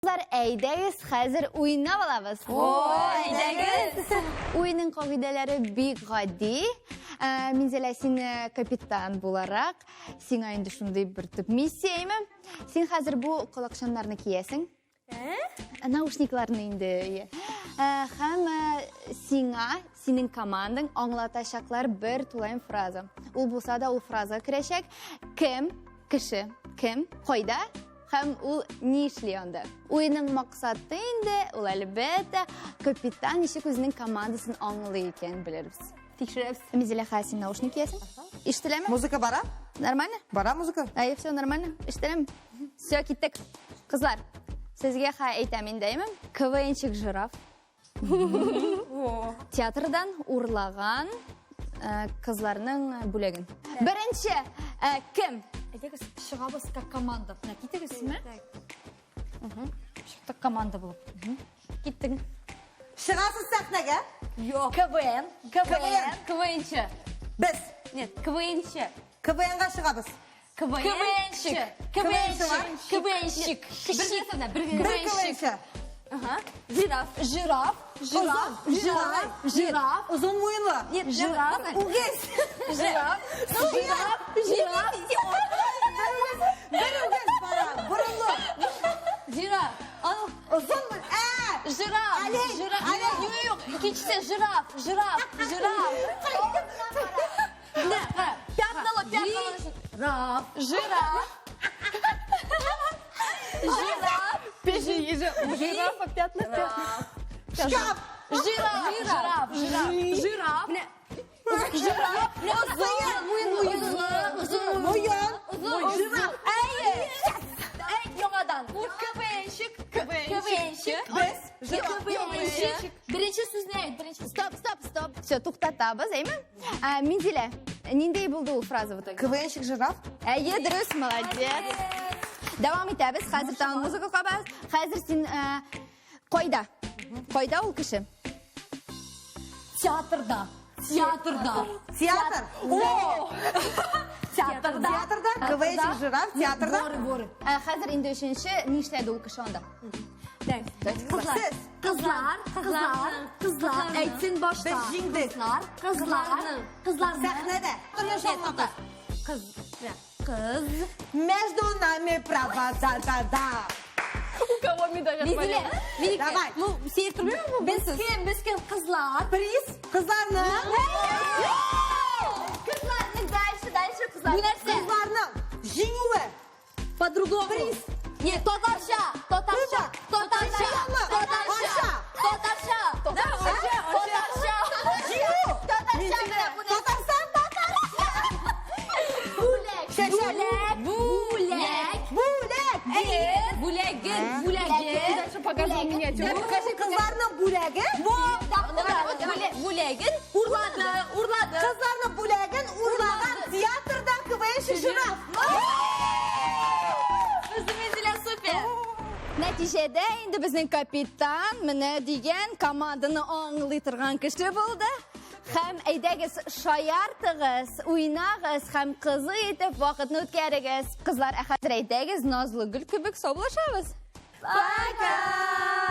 Kızlar, әйдәгез, хәзер уйнап алабыз. Әйдәгез. Уйның кагыйдәләре бик гади. Мин Зәлә, син капитан буларак, сиңа инде шундый бер төп миссияме. Син хәзер бу колакчаннарны киясең. Наушникларны инде. Һәм сиңа, синең командаң аңлатачаклар бер тулайым фраза. Ул булса да ул фраза керәчәк. Кем, кеше, кем, кайда? Һәм ул ни эшли анда. Уйның максаты инде ул әлбәттә капитан ничек үзенең командасын аңлый икән белербез. Тикшерәбез. Мизелә, син наушник киясең? Ишетеләме? Музыка бара? Нормально? Бара музыка? Все нормально. Ишетеләме? Все, киттек. Кызлар, сезгә әйтәм инде, КВНчик жираф. Театрдан урлаган кызларның бүлеген. Беренче, кем? Әйдәгез, шығабыз как команда. Китегіз ме? Шықты команда болып. Киттең. Шығасыз сәхнәгә? Yok. КВНчы. Без. Нет, КВНчы. КВН-га шығабыз. КВНщик. Бір КВН-ші. Жираф. Ұзын мойынлы. Угез. Бір угез бара. Бұрынлы. Ұзын мойын. Yok. İkincisi жираф. Пятнало. Жираф. Жирафа пятна. Шкаф. Жираф. Мойын. Жираф. Әйт яңадан. КВНщик. Без. Бірінші сөз не әйт? Стоп. Все, туктатабыз, әйме? Минзилә, ниндәй булды ул фраза в итоге? КВН-щик жираф. Дөрес, молодец. Давам итәбез. Хәзер тагын музыка кабыз. Хәзер син кайда? Кайда ул кеше? Театрда. Театр. Театрда. КВН-щик жираф. Театрда. Хәзер инде өченче ни эшләде ул кеше анда? Кызлар. Әйтсен башта. Без җиңдек. Кызлар. Сәхнәдә. Кыз. Между нами провода. У кого медаль? Давай. Biz kim? Kızlar. Приз. Кызларны. Кызларны дальше кызлар. Bu нәрсе? Кызларның җиңүе. По-другому. Приз. Нет, Татарша. Җиңү. Татарстан. Покажи миниатюру. Покажи кызларның бүләген. Бүлеген урлады. Кызларның бүләген урлаган театрда КВН-щик жираф. Өзімізілі супер. Нәтижеде инде безнең капитан менә дигән команданы аңлый торган кеше булды. Һәм әйдәгез, шаяртыгыз, уйнагыз һәм кызы итеп вакытны үткәрегез. Кызлар, хәзер әйдәгез, назлы гөл кебек саулашабыз. Пока!